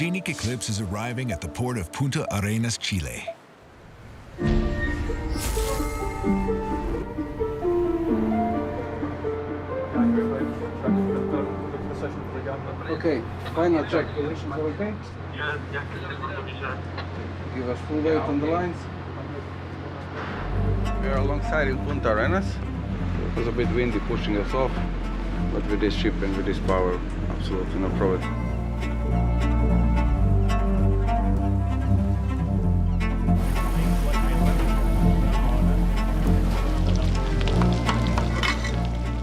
Scenic Eclipse is arriving at the port of Punta Arenas, Chile. Okay, final check. Positions are okay? Give us full weight on the lines. We are alongside in Punta Arenas. It was a bit windy pushing us off, but with this ship and with this power, absolutely no problem.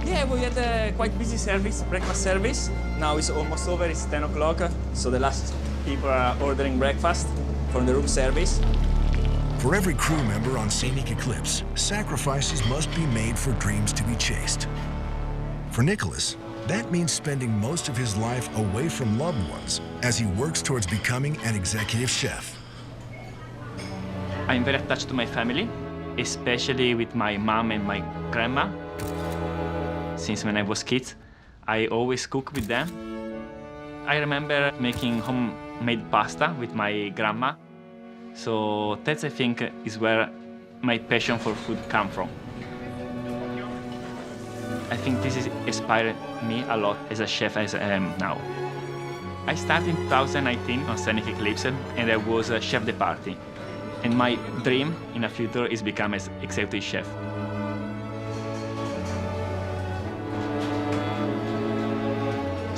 Yeah, we had a quite busy service, breakfast service. Now it's almost over, it's 10 o'clock, so the last people are ordering breakfast from the room service. For every crew member on Scenic Eclipse, sacrifices must be made for dreams to be chased. For Nicholas, that means spending most of his life away from loved ones as he works towards becoming an executive chef. I'm very attached to my family, especially with my mom and my grandma. Since when I was kid, I always cook with them. I remember making homemade pasta with my grandma. So that, I think, is where my passion for food comes from. I think this has inspired me a lot as a chef as I am now. I started in 2019 on Scenic Eclipse, and I was a chef de partie. And my dream in the future is become an executive chef.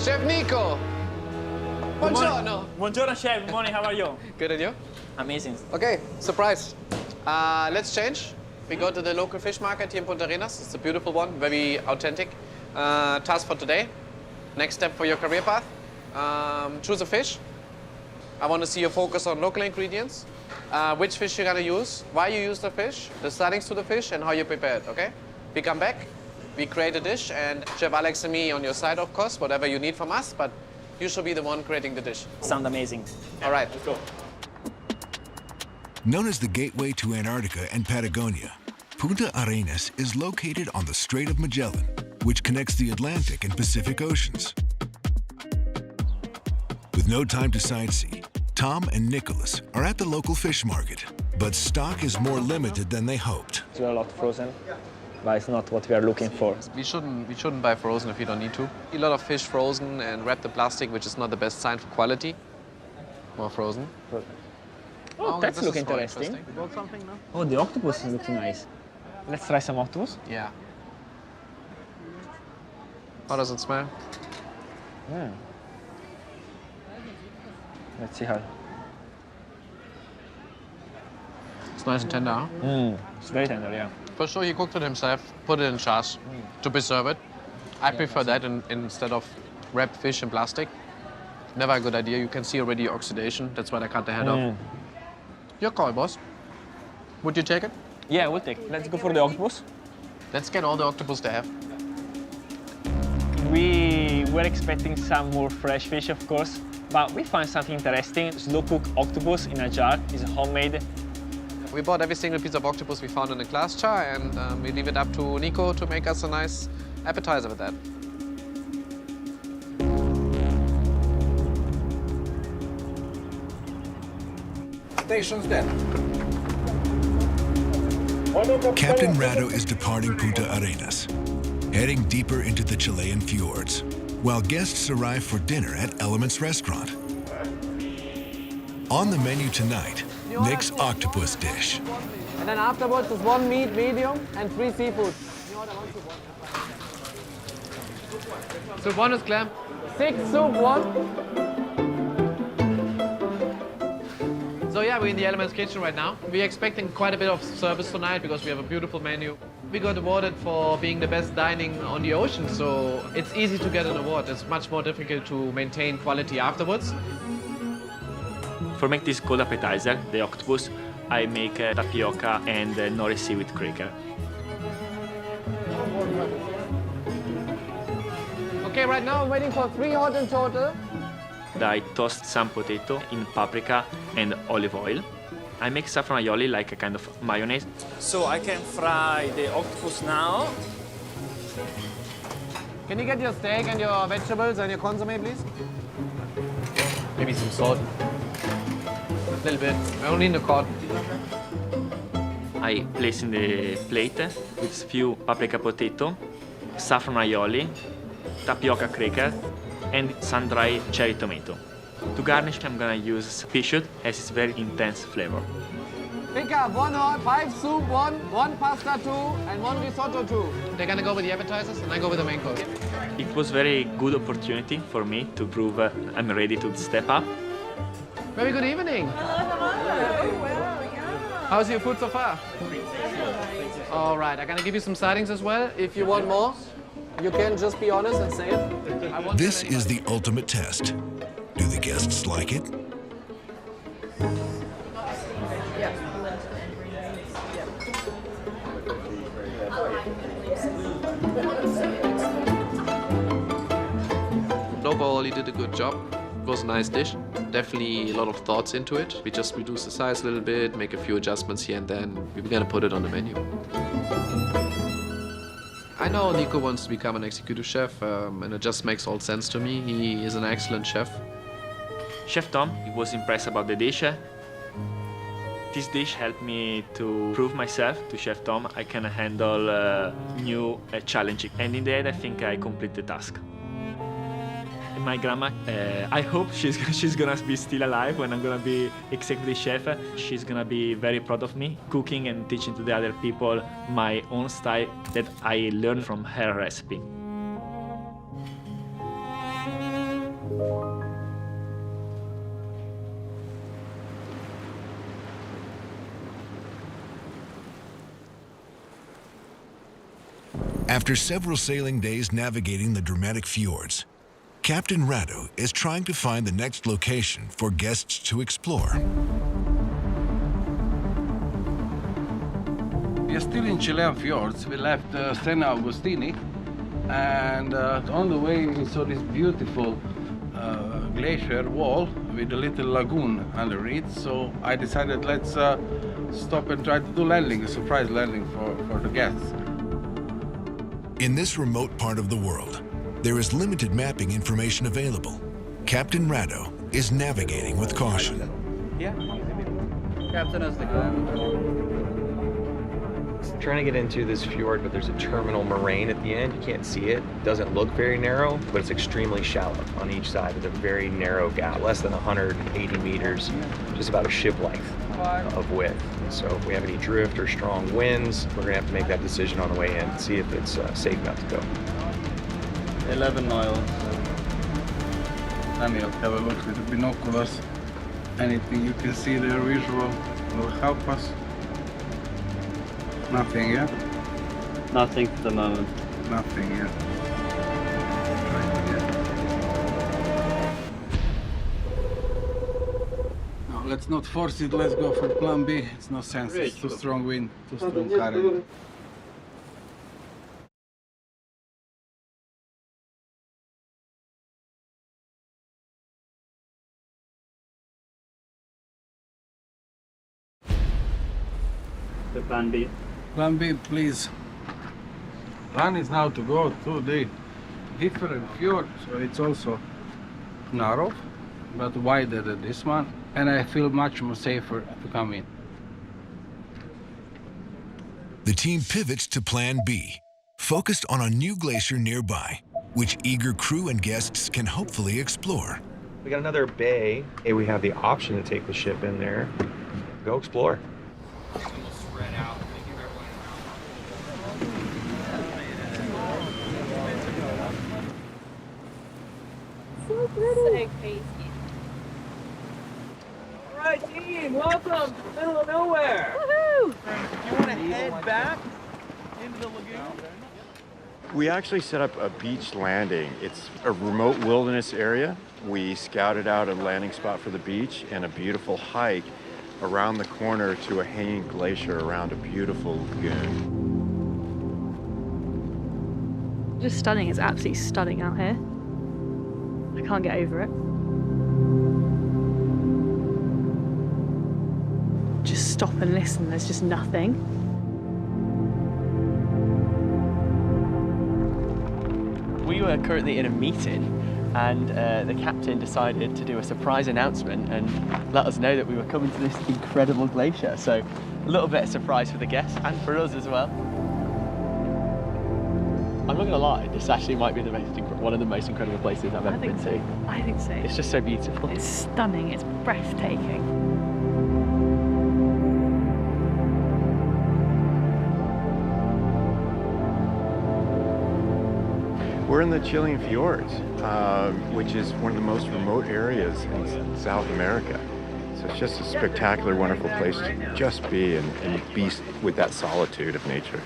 Chef Nico! Buongiorno! Buongiorno, chef. Good morning. How are you? Good, and you? Amazing. Okay, surprise. Let's change. We go to the local fish market here in Punta Arenas. It's a beautiful one, very authentic. Task for today. Next step for your career path. Choose a fish. I want to see your focus on local ingredients. Which fish you're gonna use, why you use the fish, the settings to the fish, and how you prepare it, okay? We come back, we create a dish, and Chef Alex and me on your side, of course, whatever you need from us, but you should be the one creating the dish. Sound amazing. All right. Let's go. Known as the gateway to Antarctica and Patagonia, Punta Arenas is located on the Strait of Magellan, which connects the Atlantic and Pacific Oceans. With no time to sightsee, Tom and Nicholas are at the local fish market, but stock is more limited than they hoped. There's a lot frozen, but it's not what we are looking for. We shouldn't buy frozen if you don't need to. A lot of fish frozen and wrapped in plastic, which is not the best sign for quality. More frozen. Oh, that's this looking is more interesting. You got something now? Oh, the octopus is looking nice. Let's try some octopus. Yeah. How does it smell? Let's see how. It's nice and tender, huh? It's very tender, yeah. For sure, he cooked it himself, put it in jars to preserve it. I prefer that instead of wrapped fish in plastic. Never a good idea. You can see already oxidation. That's why I cut the head off. Your call, boss. Would you take it? Yeah, we'll take it. Let's go for the octopus. Let's get all the octopus they have. We were expecting some more fresh fish, of course, but we found something interesting. Slow-cooked octopus in a jar. It's homemade. We bought every single piece of octopus we found in a glass jar, and we leave it up to Nico to make us a nice appetizer with that. Stations then. Captain Rado is departing Punta Arenas, heading deeper into the Chilean fjords, while guests arrive for dinner at Elements Restaurant. On the menu tonight, Nick's octopus dish. And then afterwards is 1 meat medium and 3 seafood. Soup 1 is clam. 6 soup 1. So yeah, we're in the Elements kitchen right now. We're expecting quite a bit of service tonight because we have a beautiful menu. We got awarded for being the best dining on the ocean, so it's easy to get an award. It's much more difficult to maintain quality afterwards. For make this cold appetizer, the octopus, I make tapioca and nori seaweed cracker. Okay, right now I'm waiting for 3 hot in total. I toast some potato in paprika and olive oil. I make saffron aioli like a kind of mayonnaise. So I can fry the octopus now. Can you get your steak and your vegetables and your consomme, please? Maybe some salt. A little bit. I only need the cotton. I place in the plate with few paprika potato, saffron aioli, tapioca cracker, and sun-dried cherry tomato. To garnish, I'm gonna use fish as it's very intense flavor. Pick up 1 hot, 5 soup, 1 pasta 2, and 1 risotto 2. They're gonna go with the appetizers, and I go with the main course. It was very good opportunity for me to prove I'm ready to step up. Very good evening. How's your food so far? All right, I'm gonna give you some sightings as well. If you want more, you can just be honest and say it. This is the ultimate test. Do the guests like it? Overall, he did a good job. It was a nice dish. Definitely a lot of thoughts into it. We just reduced the size a little bit, make a few adjustments here and then. We're gonna put it on the menu. I know Nico wants to become an executive chef, and it just makes all sense to me. He is an excellent chef. Chef Tom, he was impressed about the dish. This dish helped me to prove myself to Chef Tom. I can handle new challenges, and in the end, I think I complete the task. My grandma, I hope she's gonna be still alive when I'm gonna be executive chef. She's gonna be very proud of me, cooking and teaching to the other people my own style that I learned from her recipe. After several sailing days navigating the dramatic fjords, Captain Rado is trying to find the next location for guests to explore. We are still in Chilean fjords. We left St. Augustini, and on the way we saw this beautiful glacier wall with a little lagoon under it. So I decided let's stop and try to do landing, a surprise landing for the guests. In this remote part of the world, there is limited mapping information available. Captain Rado is navigating with caution. Yeah. Captain has the trying to get into this fjord, but there's a terminal moraine at the end. You can't see it. It doesn't look very narrow, but it's extremely shallow on each side. It's a very narrow gap, less than 180 meters, just about a ship length of width. So if we have any drift or strong winds, we're gonna have to make that decision on the way in and see if it's safe enough to go. 11 miles. Daniel, have a look with the binoculars. Anything you can see there visual will help us. Nothing yet? Nothing for the moment. Nothing yet. No, let's not force it. Let's go for plan B. It's no sense. It's too strong wind, too strong current. The plan B. Plan B, please. Plan is now to go to the different fjord, so it's also narrow, but wider than this one, and I feel much more safer to come in. The team pivots to Plan B, focused on a new glacier nearby, which eager crew and guests can hopefully explore. We got another bay. Hey, we have the option to take the ship in there. Go explore. So crazy. All right, team, welcome to the middle of nowhere. Woohoo! You want to head back into the lagoon? We actually set up a beach landing. It's a remote wilderness area. We scouted out a landing spot for the beach and a beautiful hike around the corner to a hanging glacier around a beautiful lagoon. Just stunning. It's absolutely stunning out here. I can't get over it. Just stop and listen. There's just nothing. We are currently in a meeting and the captain decided to do a surprise announcement and let us know that we were coming to this incredible glacier. So a little bit of surprise for the guests and for us as well. I'm not gonna lie, this actually might be one of the most incredible places I've ever been to. I think so. It's just so beautiful. It's stunning, it's breathtaking. We're in the Chilean fjords, which is one of the most remote areas in South America. So it's just a spectacular, wonderful place to just be and be with that solitude of nature.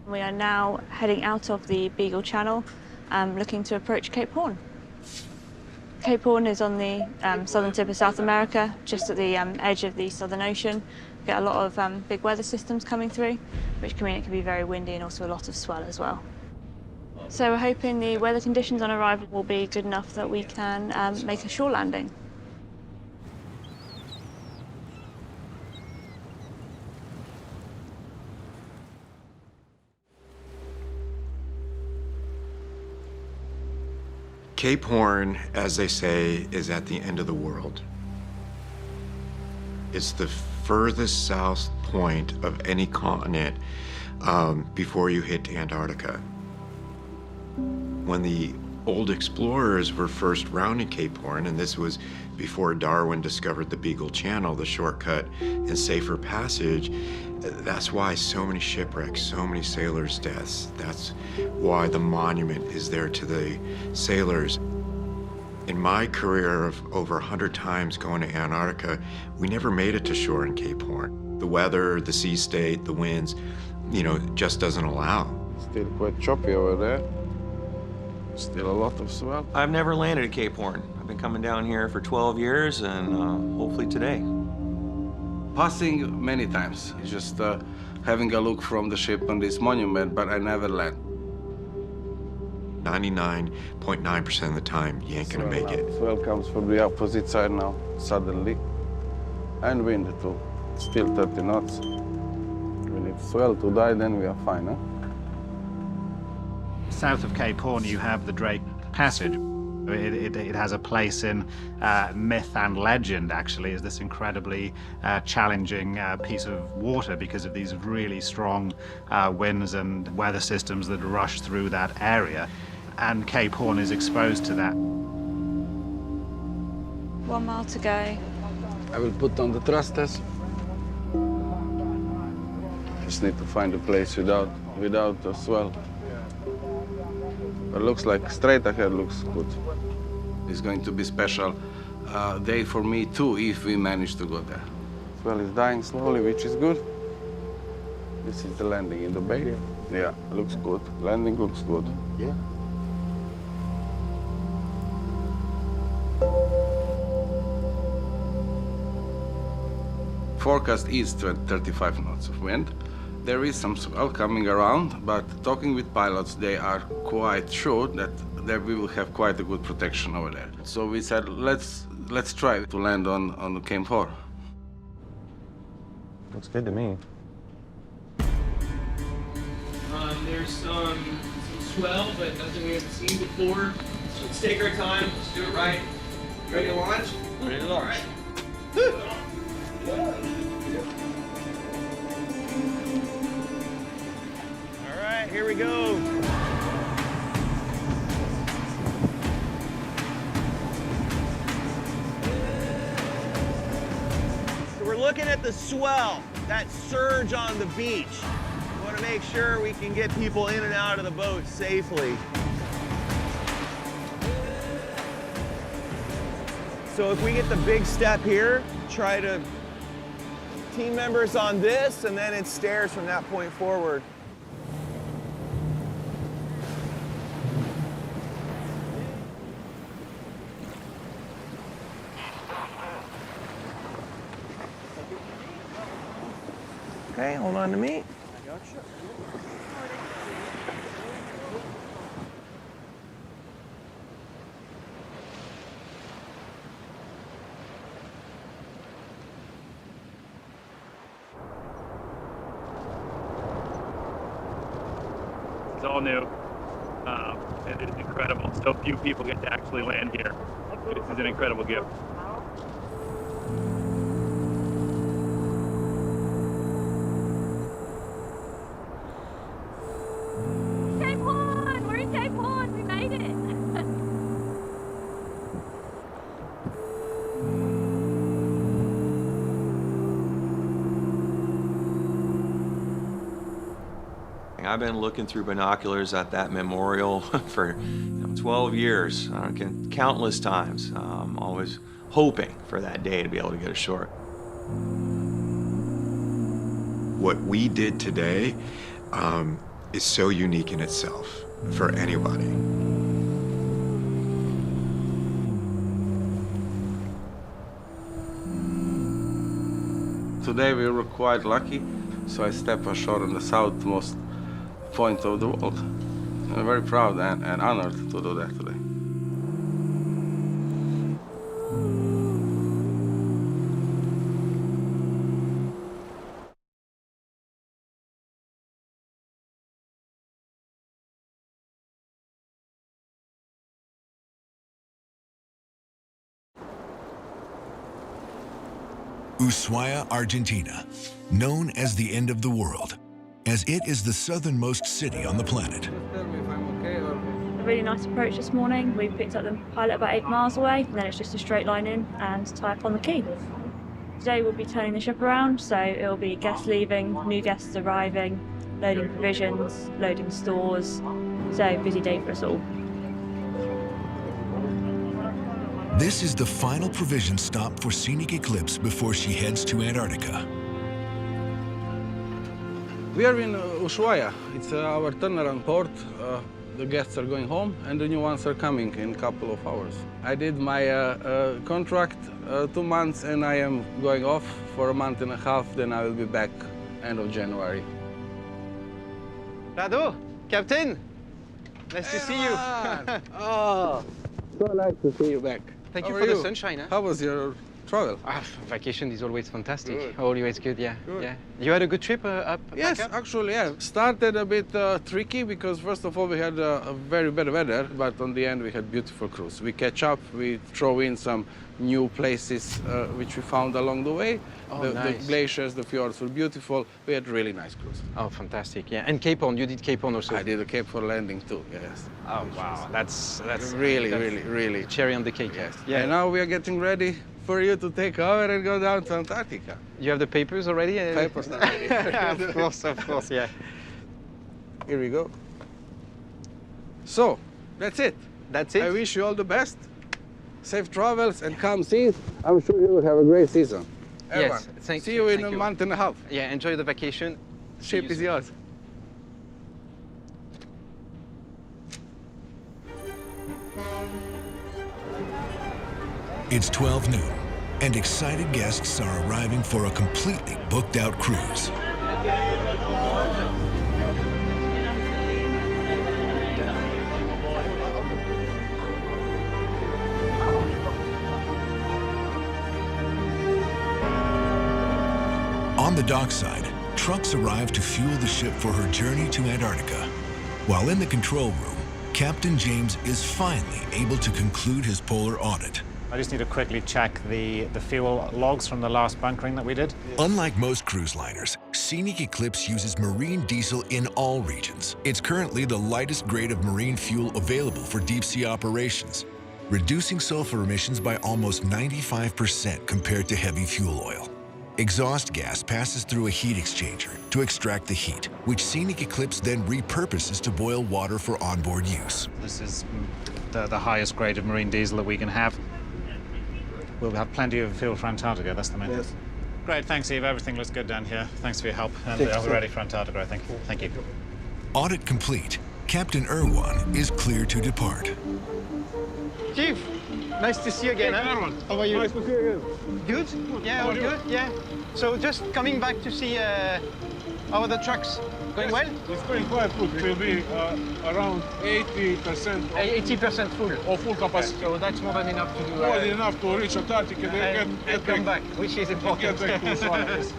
We are now heading out of the Beagle Channel, looking to approach Cape Hoorn. Cape Hoorn is on the southern tip of South America, just at the edge of the Southern Ocean. We get a lot of big weather systems coming through, which can mean it can be very windy and also a lot of swell as well. So we're hoping the weather conditions on arrival will be good enough that we can make a shore landing. Cape Hoorn, as they say, is at the end of the world. It's the furthest south point of any continent before you hit Antarctica. When the old explorers were first rounding Cape Hoorn, and this was before Darwin discovered the Beagle Channel, the shortcut and safer passage, that's why so many shipwrecks, so many sailors' deaths. That's why the monument is there to the sailors. In my career of over 100 times going to Antarctica, we never made it to shore in Cape Hoorn. The weather, the sea state, the winds, just doesn't allow. Still quite choppy over there. Still a lot of swell. I've never landed at Cape Hoorn. I've been coming down here for 12 years and hopefully today. Passing many times, just having a look from the ship on this monument, but I never land. 99.9% of the time, you ain't gonna make it. Swell comes from the opposite side now, suddenly. And wind too, still 30 knots. When it's swell to die, then we are fine, huh? South of Cape Hoorn, you have the Drake Passage. It has a place in myth and legend, actually, as this incredibly challenging piece of water because of these really strong winds and weather systems that rush through that area. And Cape Hoorn is exposed to that. 1 mile to go. I will put on the thrusters. Just need to find a place without a swell. It looks like straight ahead looks good. It's going to be a special day for me too if we manage to go there. Swell is dying slowly, which is good. This is the landing in the bay. Yeah, looks good. Landing looks good. Yeah. Forecast is 35 knots of wind. There is some swell coming around, but talking with pilots, they are quite sure that we will have quite a good protection over there. So we said, let's try to land on Cape Hoorn. Looks good to me. There's some swell, but nothing we haven't seen before. So let's take our time. Let's do it right. Ready to launch? Ready to launch. All right, here we go. So we're looking at the swell, that surge on the beach. We want to make sure we can get people in and out of the boat safely. So if we get the big step here, try to team members on this, and then it stairs from that point forward. Okay, hold on to me. It's all new. It is incredible. So few people get to actually land here. This is an incredible gift. Cape Hoorn! We're in Cape Hoorn! We made it! I've been looking through binoculars at that memorial for 12 years, countless times, always hoping for that day to be able to get ashore. What we did today is so unique in itself for anybody. Today we were quite lucky, so I stepped ashore on the southmost point of the world. I'm very proud and honored to do that today. Ushuaia, Argentina, known as the end of the world, as it is the southernmost city on the planet. A really nice approach this morning. We picked up the pilot about 8 miles away, and then it's just a straight line in and tie up on the quay. Today we'll be turning the ship around, so it'll be guests leaving, new guests arriving, loading provisions, loading stores. So busy day for us all. This is the final provision stop for Scenic Eclipse before she heads to Antarctica. We are in Ushuaia. It's our turnaround port. The guests are going home and the new ones are coming in a couple of hours. I did my contract 2 months and I am going off for a month and a half, then I will be back end of January. Rado, Captain, nice to see you. Oh, so nice to see you back. Thank you for the sunshine. Huh? How was your travel? Vacation is always fantastic. Good. Always good, yeah. Good. Yeah. You had a good trip up? Yes, back up? actually, yeah. Started a bit tricky because first of all we had a very bad weather, but on the end we had beautiful cruise. We catch up, we throw in some new places which we found along the way. Oh, the nice. glaciers, the fjords were beautiful. We had really nice cruise. Oh, fantastic, yeah. And Cape Hoorn, you did Cape Hoorn also? I did a Cape Hoorn landing too, yes. Oh, wow, that's really cherry on the cake. Yes. Yeah. And now we are getting ready for you to take over and go down to Antarctica. You have the papers already? Papers are ready. Of course, yeah. Here we go. So, that's it. That's it? I wish you all the best. Safe travels and calm seas. I'm sure you will have a great season. Yes, Erwan, see you in a month and a half. Yeah, enjoy the vacation. Ship is yours. It's 12 noon, and excited guests are arriving for a completely booked out cruise. On the dockside, trucks arrive to fuel the ship for her journey to Antarctica. While in the control room, Kapitän James is finally able to conclude his polar audit. I just need to quickly check the fuel logs from the last bunkering that we did. Unlike most cruise liners, Scenic Eclipse uses marine diesel in all regions. It's currently the lightest grade of marine fuel available for deep-sea operations, reducing sulfur emissions by almost 95% compared to heavy fuel oil. Exhaust gas passes through a heat exchanger to extract the heat, which Scenic Eclipse then repurposes to boil water for onboard use. This is the highest grade of marine diesel that we can have. We'll have plenty of fuel for Antarctica, that's the main thing. Great, thanks Eve, everything looks good down here. Thanks for your help, and we're ready for Antarctica, I think. Thank you. Audit complete, Kapitän Erwan is clear to depart. Chief, nice to see you again. Huh? How are you? Nice to see you again. Good? Yeah, all good, yeah. So just coming back to see How are the trucks? Going well? It's going quite good. It will be around 80%. 80% full. Or full capacity. So that's more than enough to do. More than enough to reach Antarctica and come back, which is important. Get back to Suarez.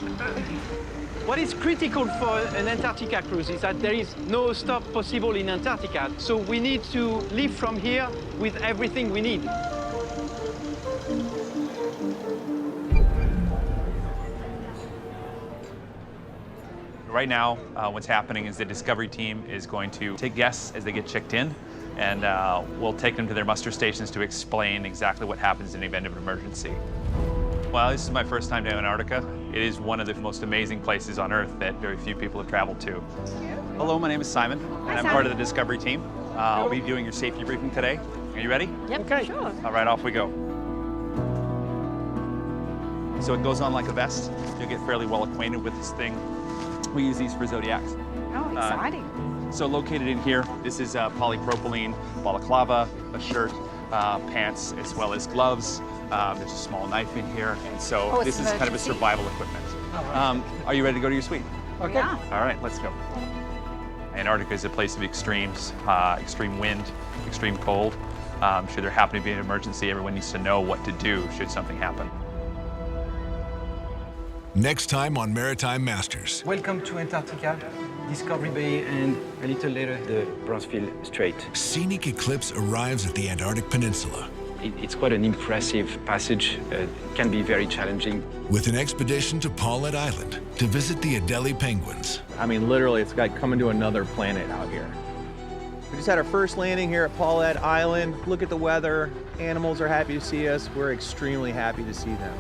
What is critical for an Antarctica cruise is that there is no stop possible in Antarctica. So we need to leave from here with everything we need. Right now, what's happening is the Discovery team is going to take guests as they get checked in, and we'll take them to their muster stations to explain exactly what happens in the event of an emergency. Well, this is my first time to Antarctica. It is one of the most amazing places on Earth that very few people have traveled to. Hello, my name is Simon, and I'm part of the Discovery team. I'll be doing your safety briefing today. Are you ready? Yep, okay. Sure. All right, off we go. So it goes on like a vest. You'll get fairly well acquainted with this thing. We use these for zodiacs. Oh, exciting. So located in here, this is polypropylene balaclava, a shirt, pants, as well as gloves. There's a small knife in here, and so this is kind of a survival equipment. Are you ready to go to your suite? Okay. Yeah. All right, let's go. Antarctica is a place of extremes, extreme wind, extreme cold. Should there happen to be an emergency, everyone needs to know what to do should something happen. Next time on Maritime Masters. Welcome to Antarctica, Discovery Bay, and a little later, the Bransfield Strait. Scenic Eclipse arrives at the Antarctic Peninsula. It's quite an impressive passage. It can be very challenging. With an expedition to Polar-Audit Island to visit the Adelie penguins. I mean, literally, it's like coming to another planet out here. We just had our first landing here at Polar-Audit Island. Look at the weather. Animals are happy to see us. We're extremely happy to see them.